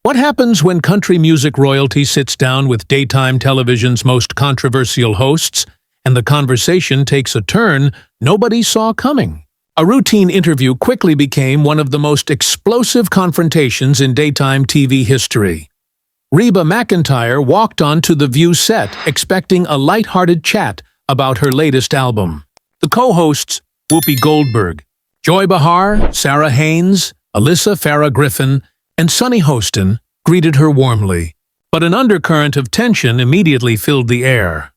What happens when country music royalty sits down with daytime television's most controversial hosts, and the conversation takes a turn nobody saw coming? A routine interview quickly became one of the most explosive confrontations in daytime TV history. Reba McEntire walked onto the View set expecting a light-hearted chat about her latest album. The co-hosts, Whoopi Goldberg, Joy Behar, Sarah Haynes, Alyssa Farah Griffin, and Sunny Hostin, greeted her warmly, but an undercurrent of tension immediately filled the air.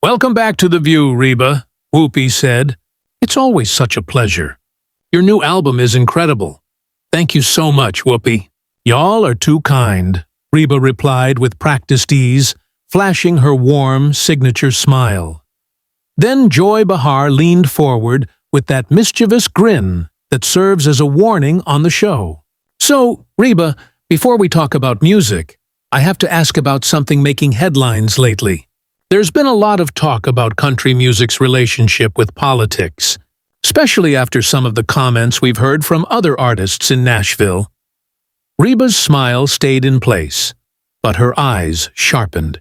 "Welcome back to The View, Reba," Whoopi said. "It's always such a pleasure. Your new album is incredible." "Thank you so much, Whoopi." "Y'all are too kind," Reba replied with practiced ease, flashing her warm, signature smile. Then Joy Behar leaned forward with that mischievous grin that serves as a warning on the show. "So, Reba, before we talk about music, I have to ask about something making headlines lately. There's been a lot of talk about country music's relationship with politics, especially after some of the comments we've heard from other artists in Nashville." Reba's smile stayed in place, but her eyes sharpened.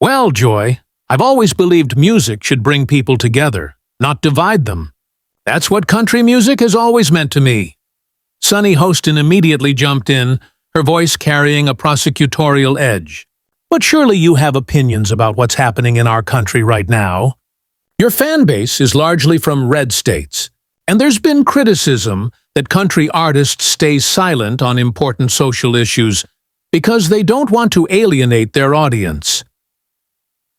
"Well, Joy, I've always believed music should bring people together, not divide them. That's what country music has always meant to me." Sunny Hostin immediately jumped in, her voice carrying a prosecutorial edge. "But surely you have opinions about what's happening in our country right now. Your fan base is largely from red states, and there's been criticism that country artists stay silent on important social issues because they don't want to alienate their audience."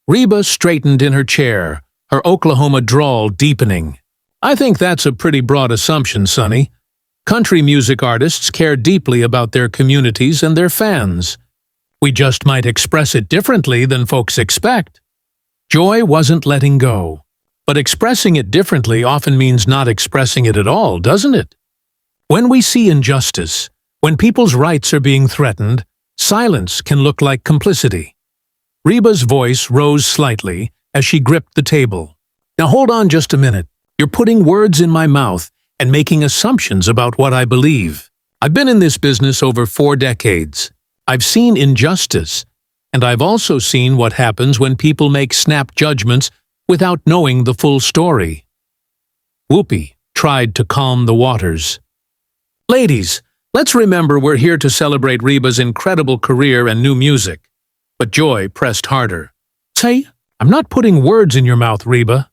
Reba straightened in her chair, her Oklahoma drawl deepening. "I think that's a pretty broad assumption, Sunny. Country music artists care deeply about their communities and their fans. We just might express it differently than folks expect." Joy wasn't letting go. But expressing it differently often means not expressing it at all, doesn't it? When we see injustice, when people's rights are being threatened, silence can look like complicity. Reba's voice rose slightly as she gripped the table. "Now hold on just a minute. You're putting words in my mouth and making assumptions about what I believe. I've been in this business over 4 decades. I've seen injustice, and I've also seen what happens when people make snap judgments without knowing the full story." Whoopi tried to calm the waters. "Ladies, let's remember we're here to celebrate Reba's incredible career and new music." But Joy pressed harder. "Say, I'm not putting words in your mouth, Reba.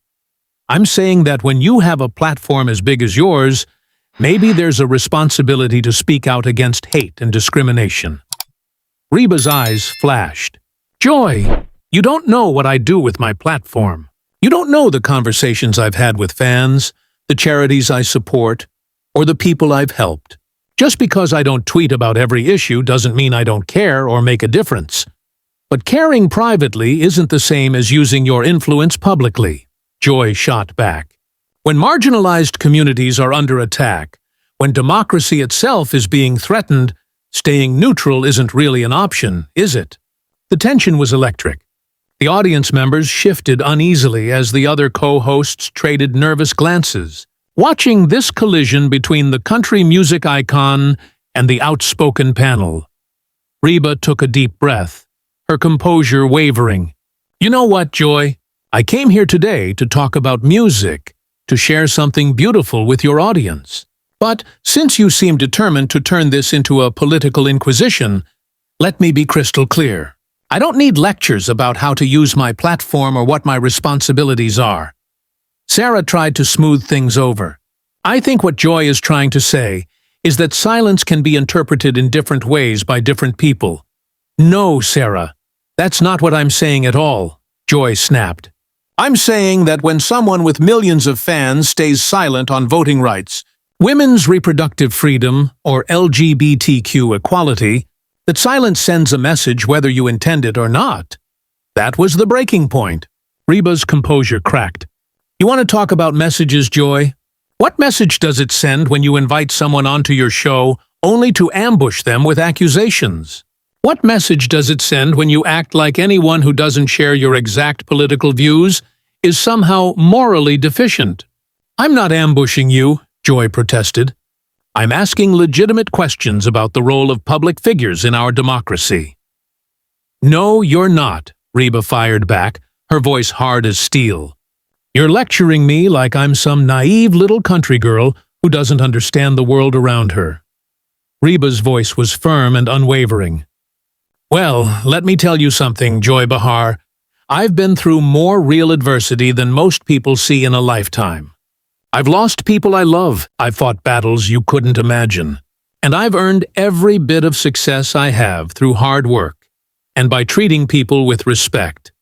I'm saying that when you have a platform as big as yours, maybe there's a responsibility to speak out against hate and discrimination." Reba's eyes flashed. "Joy, you don't know what I do with my platform. You don't know the conversations I've had with fans, the charities I support, or the people I've helped. Just because I don't tweet about every issue doesn't mean I don't care or make a difference. But caring privately isn't the same as using your influence publicly," Joy shot back. "When marginalized communities are under attack, when democracy itself is being threatened, staying neutral isn't really an option, is it?" The tension was electric. The audience members shifted uneasily as the other co-hosts traded nervous glances, watching this collision between the country music icon and the outspoken panel. Reba took a deep breath, her composure wavering. "You know what, Joy? I came here today to talk about music, to share something beautiful with your audience. But since you seem determined to turn this into a political inquisition, let me be crystal clear. I don't need lectures about how to use my platform or what my responsibilities are." Sarah tried to smooth things over. "I think what Joy is trying to say is that silence can be interpreted in different ways by different people." "No, Sarah, that's not what I'm saying at all," Joy snapped. "I'm saying that when someone with millions of fans stays silent on voting rights, women's reproductive freedom, or LGBTQ equality, that silence sends a message whether you intend it or not. That was the breaking point." Reba's composure cracked. "You want to talk about messages, Joy? What message does it send when you invite someone onto your show only to ambush them with accusations? What message does it send when you act like anyone who doesn't share your exact political views is somehow morally deficient?" "I'm not ambushing you," Joy protested. I'm asking legitimate questions about the role of public figures in our democracy." "No, you're not," Reba fired back, her voice hard as steel. "You're lecturing me like I'm some naive little country girl who doesn't understand the world around her." Reba's voice was firm and unwavering. "Well, let me tell you something, Joy Behar. I've been through more real adversity than most people see in a lifetime. I've lost people I love, I've fought battles you couldn't imagine, and I've earned every bit of success I have through hard work and by treating people with respect."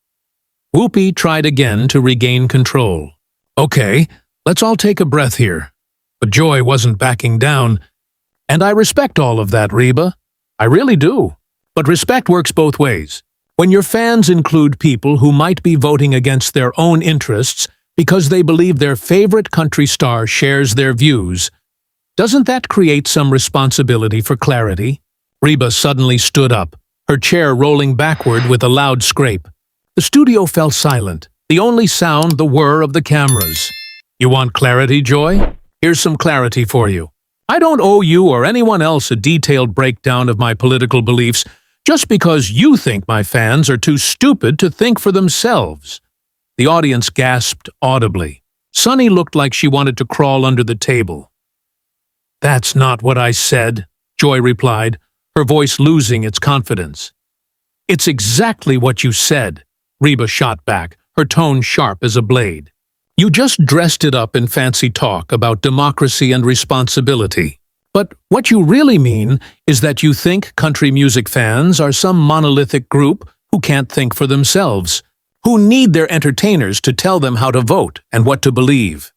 Whoopi tried again to regain control. "Okay, let's all take a breath here." But Joy wasn't backing down. "And I respect all of that, Reba. I really do. But respect works both ways. When your fans include people who might be voting against their own interests because they believe their favorite country star shares their views, doesn't that create some responsibility for clarity?" Reba suddenly stood up, her chair rolling backward with a loud scrape. The studio fell silent, the only sound the whir of the cameras. "You want clarity, Joy? Here's some clarity for you. I don't owe you or anyone else a detailed breakdown of my political beliefs just because you think my fans are too stupid to think for themselves." The audience gasped audibly. Sunny looked like she wanted to crawl under the table. "That's not what I said," Joy replied, her voice losing its confidence. "It's exactly what you said," Reba shot back, her tone sharp as a blade. "You just dressed it up in fancy talk about democracy and responsibility. But what you really mean is that you think country music fans are some monolithic group who can't think for themselves, who need their entertainers to tell them how to vote and what to believe.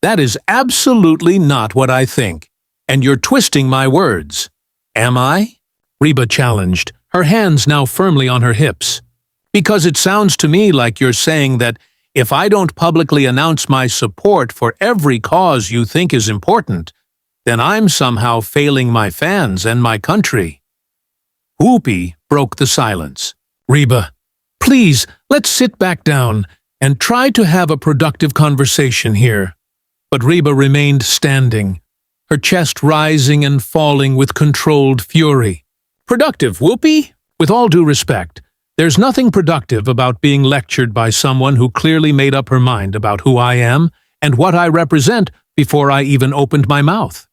That is absolutely not what I think, and you're twisting my words." "Am I?" Reba challenged, her hands now firmly on her hips. "Because it sounds to me like you're saying that if I don't publicly announce my support for every cause you think is important, then I'm somehow failing my fans and my country." Whoopi broke the silence. "Reba, please, let's sit back down and try to have a productive conversation here." But Reba remained standing, her chest rising and falling with controlled fury. "Productive, Whoopi? With all due respect, there's nothing productive about being lectured by someone who clearly made up her mind about who I am and what I represent before I even opened my mouth."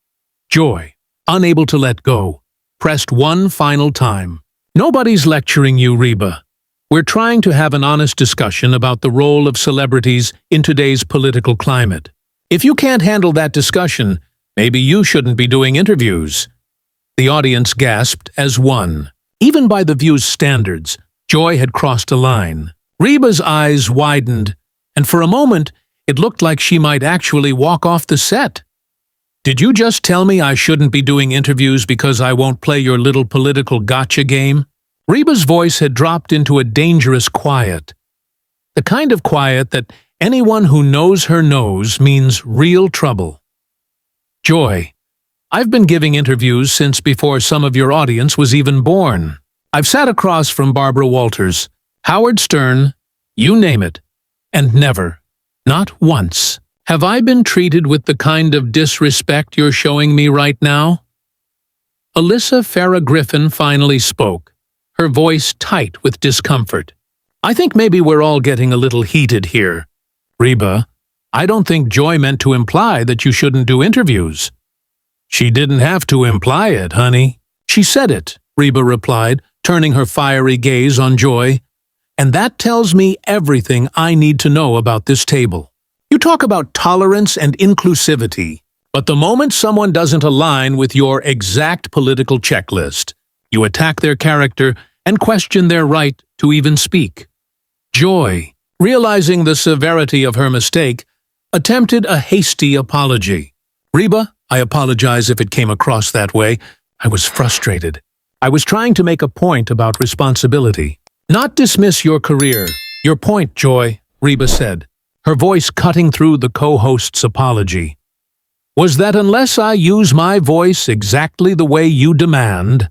Joy, unable to let go, pressed one final time. "Nobody's lecturing you, Reba. We're trying to have an honest discussion about the role of celebrities in today's political climate. If you can't handle that discussion, maybe you shouldn't be doing interviews." The audience gasped as one. Even by The View's standards, Joy had crossed a line. Reba's eyes widened, and for a moment, it looked like she might actually walk off the set. "Did you just tell me I shouldn't be doing interviews because I won't play your little political gotcha game?" Reba's voice had dropped into a dangerous quiet. The kind of quiet that anyone who knows her knows means real trouble. "Joy, I've been giving interviews since before some of your audience was even born. I've sat across from Barbara Walters, Howard Stern, you name it, and never, not once, have I been treated with the kind of disrespect you're showing me right now?" Alyssa Farrah Griffin finally spoke, her voice tight with discomfort. "I think maybe we're all getting a little heated here. Reba, I don't think Joy meant to imply that you shouldn't do interviews." "She didn't have to imply it, honey. She said it," Reba replied, turning her fiery gaze on Joy. "And that tells me everything I need to know about this table. You talk about tolerance and inclusivity, but the moment someone doesn't align with your exact political checklist, you attack their character and question their right to even speak." Joy, realizing the severity of her mistake, attempted a hasty apology. "Reba, I apologize if it came across that way. I was frustrated. I was trying to make a point about responsibility. Not dismiss your career. Your point, Joy," Reba said, her voice cutting through the co-host's apology, "was that unless I use my voice exactly the way you demand,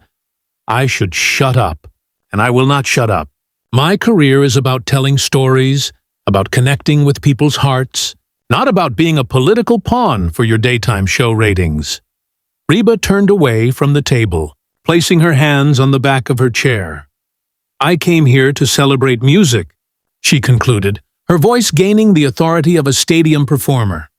I should shut up, and I will not shut up. My career is about telling stories, about connecting with people's hearts, not about being a political pawn for your daytime show ratings." Reba turned away from the table, placing her hands on the back of her chair. "I came here to celebrate music," she concluded, her voice gaining the authority of a stadium performer.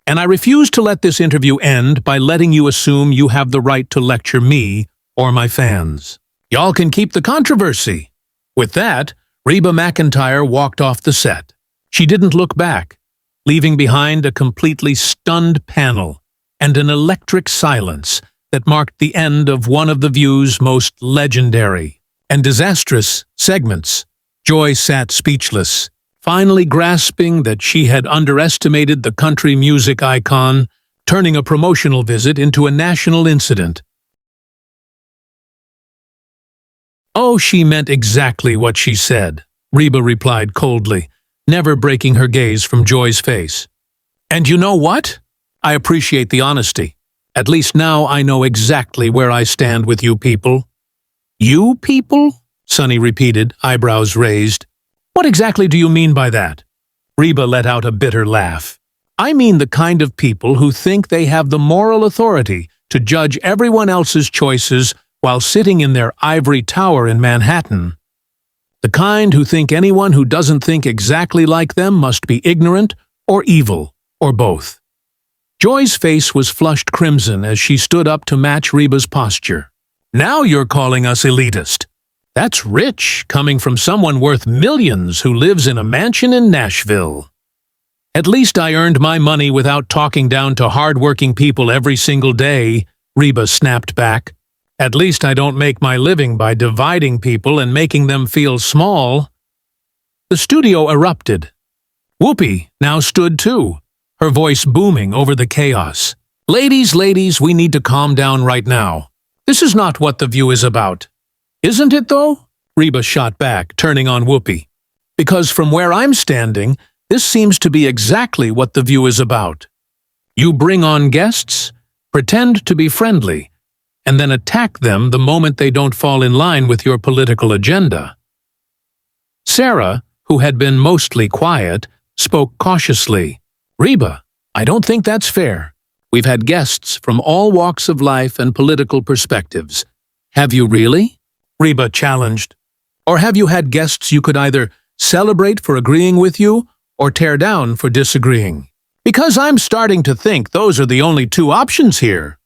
"And I refuse to let this interview end by letting you assume you have the right to lecture me or my fans. Y'all can keep the controversy." With that, Reba McEntire walked off the set. She didn't look back, leaving behind a completely stunned panel and an electric silence that marked the end of one of The View's most legendary and disastrous segments. Joy sat speechless, finally grasping that she had underestimated the country music icon, turning a promotional visit into a national incident. "Oh, she meant exactly what she said," Reba replied coldly, never breaking her gaze from Joy's face. "And you know what? I appreciate the honesty. At least now I know exactly where I stand with you people." "You people?" Sonny repeated, eyebrows raised. "What exactly do you mean by that?" Reba let out a bitter laugh. "I mean the kind of people who think they have the moral authority to judge everyone else's choices while sitting in their ivory tower in Manhattan. The kind who think anyone who doesn't think exactly like them must be ignorant or evil, or both." Joy's face was flushed crimson as she stood up to match Reba's posture. "Now you're calling us elitist. That's rich, coming from someone worth millions who lives in a mansion in Nashville." "At least I earned my money without talking down to hard-working people every single day," Reba snapped back. "At least I don't make my living by dividing people and making them feel small." The studio erupted. Whoopi now stood too, her voice booming over the chaos. Ladies, we need to calm down right now. This is not what The View is about." "Isn't it, though?" Reba shot back, turning on Whoopi. "Because from where I'm standing, this seems to be exactly what The View is about. You bring on guests, pretend to be friendly, and then attack them the moment they don't fall in line with your political agenda." Sarah, who had been mostly quiet, spoke cautiously. "Reba, I don't think that's fair. We've had guests from all walks of life and political perspectives. Have you really?" Reba challenged. "Or have you had guests you could either celebrate for agreeing with you or tear down for disagreeing? Because I'm starting to think those are the only two options here."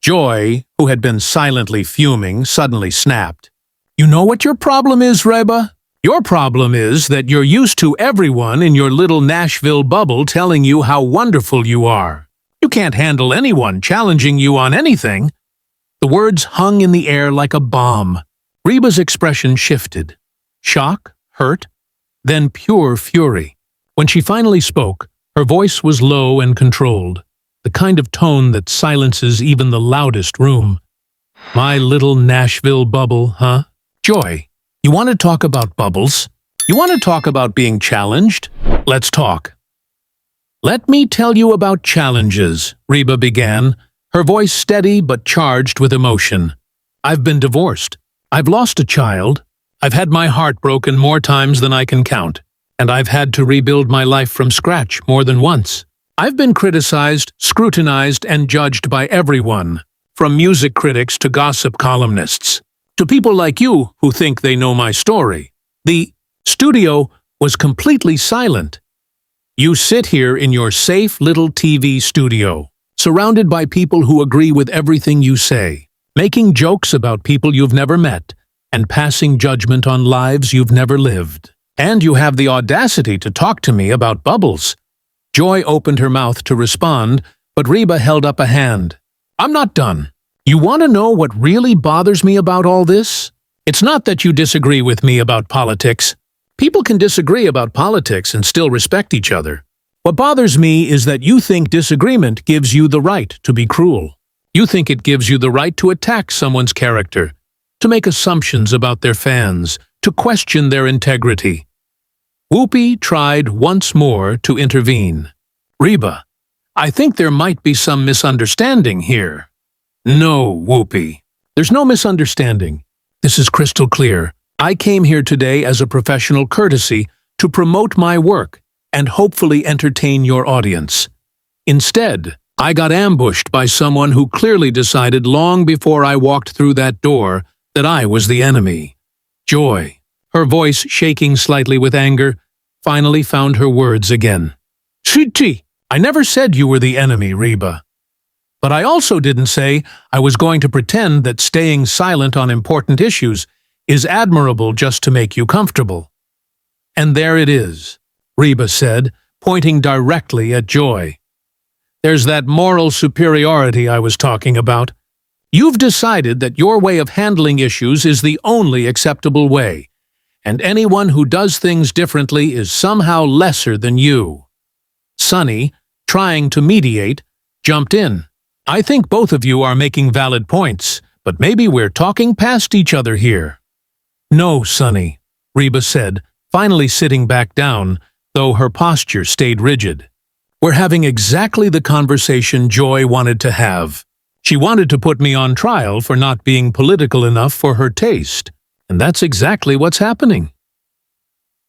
Joy, who had been silently fuming, suddenly snapped. "You know what your problem is, Reba? Your problem is that you're used to everyone in your little Nashville bubble telling you how wonderful you are. You can't handle anyone challenging you on anything." The words hung in the air like a bomb. Reba's expression shifted. Shock, hurt, then pure fury. When she finally spoke, her voice was low and controlled, the kind of tone that silences even the loudest room. "My little Nashville bubble, huh? Joy, you want to talk about bubbles? You want to talk about being challenged? Let's talk." "Let me tell you about challenges," Reba began, her voice steady but charged with emotion. "I've been divorced. I've lost a child. I've had my heart broken more times than I can count. And I've had to rebuild my life from scratch more than once. I've been criticized, scrutinized, and judged by everyone, from music critics to gossip columnists, to people like you who think they know my story." The studio was completely silent. You sit here in your safe little TV studio, surrounded by people who agree with everything you say, making jokes about people you've never met, and passing judgment on lives you've never lived. And you have the audacity to talk to me about bubbles. Joy opened her mouth to respond, but Reba held up a hand. "I'm not done. You want to know what really bothers me about all this? It's not that you disagree with me about politics. People can disagree about politics and still respect each other. What bothers me is that you think disagreement gives you the right to be cruel. You think it gives you the right to attack someone's character, to make assumptions about their fans, to question their integrity." Whoopi tried once more to intervene. "Reba, I think there might be some misunderstanding here." "No, Whoopi. There's no misunderstanding. This is crystal clear. I came here today as a professional courtesy to promote my work and hopefully entertain your audience. Instead, I got ambushed by someone who clearly decided long before I walked through that door that I was the enemy. Joy, her voice shaking slightly with anger, finally found her words again. Shitty, I never said you were the enemy, Reba. But I also didn't say I was going to pretend that staying silent on important issues is admirable just to make you comfortable. And there it is, Reba said, pointing directly at Joy. There's that moral superiority I was talking about. You've decided that your way of handling issues is the only acceptable way, and anyone who does things differently is somehow lesser than you. Sunny, trying to mediate, jumped in. I think both of you are making valid points, but maybe we're talking past each other here. No, Sunny, Reba said, finally sitting back down, though her posture stayed rigid. We're having exactly the conversation Joy wanted to have. She wanted to put me on trial for not being political enough for her taste, and that's exactly what's happening.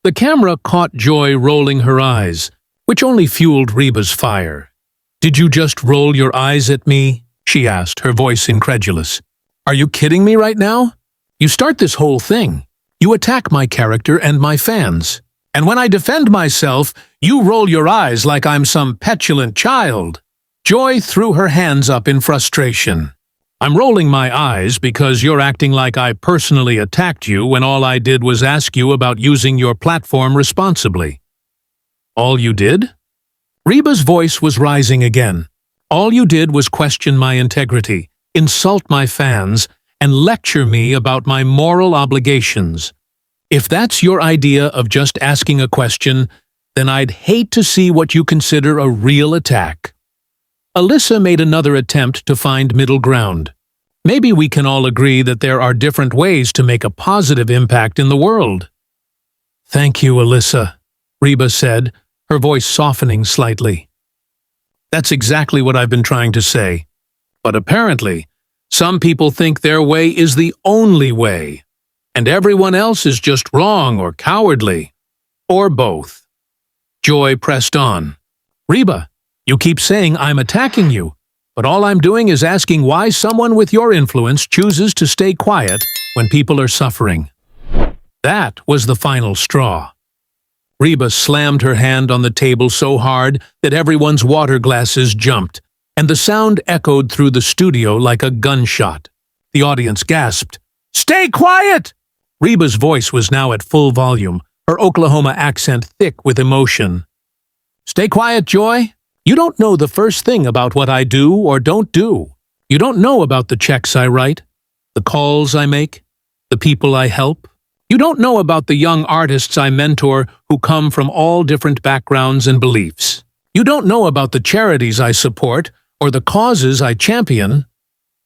The camera caught Joy rolling her eyes, which only fueled Reba's fire. Did you just roll your eyes at me? She asked, her voice incredulous. Are you kidding me right now? You start this whole thing. You attack my character and my fans. And when I defend myself, you roll your eyes like I'm some petulant child. Joy threw her hands up in frustration. I'm rolling my eyes because you're acting like I personally attacked you when all I did was ask you about using your platform responsibly. All you did? Reba's voice was rising again. All you did was question my integrity, insult my fans, and lecture me about my moral obligations. If that's your idea of just asking a question, then I'd hate to see what you consider a real attack. Alyssa made another attempt to find middle ground. Maybe we can all agree that there are different ways to make a positive impact in the world. Thank you, Alyssa, Reba said, her voice softening slightly. That's exactly what I've been trying to say. But apparently, some people think their way is the only way, and everyone else is just wrong or cowardly, or both. Joy pressed on. Reba, you keep saying I'm attacking you, but all I'm doing is asking why someone with your influence chooses to stay quiet when people are suffering. That was the final straw. Reba slammed her hand on the table so hard that everyone's water glasses jumped, and the sound echoed through the studio like a gunshot. The audience gasped. Stay quiet! Reba's voice was now at full volume, her Oklahoma accent thick with emotion. Stay quiet, Joy. You don't know the first thing about what I do or don't do. You don't know about the checks I write, the calls I make, the people I help. You don't know about the young artists I mentor who come from all different backgrounds and beliefs. You don't know about the charities I support or the causes I champion.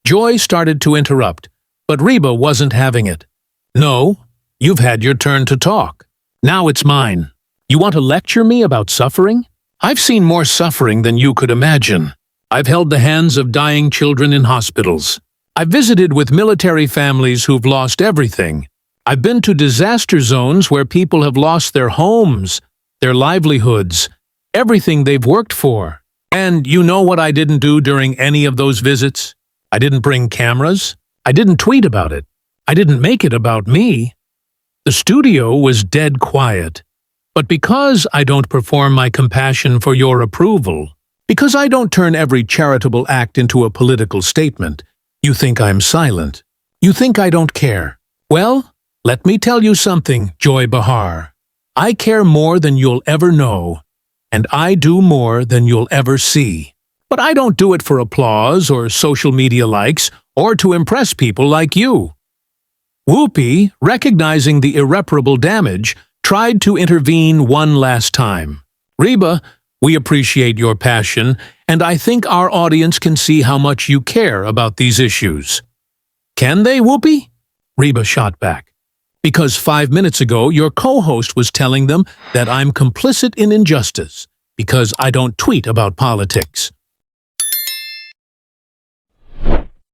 Joy started to interrupt, but Reba wasn't having it. No, you've had your turn to talk. Now it's mine. You want to lecture me about suffering? I've seen more suffering than you could imagine. I've held the hands of dying children in hospitals. I've visited with military families who've lost everything. I've been to disaster zones where people have lost their homes, their livelihoods, everything they've worked for. And you know what I didn't do during any of those visits? I didn't bring cameras. I didn't tweet about it. I didn't make it about me. The studio was dead quiet. But because I don't perform my compassion for your approval, because I don't turn every charitable act into a political statement, you think I'm silent. You think I don't care. Well, let me tell you something, Joy Behar. I care more than you'll ever know, and I do more than you'll ever see. But I don't do it for applause or social media likes or to impress people like you. Whoopi, recognizing the irreparable damage, tried to intervene one last time. Reba, we appreciate your passion, and I think our audience can see how much you care about these issues. Can they, Whoopi? Reba shot back. Because 5 minutes ago, your co-host was telling them that I'm complicit in injustice because I don't tweet about politics.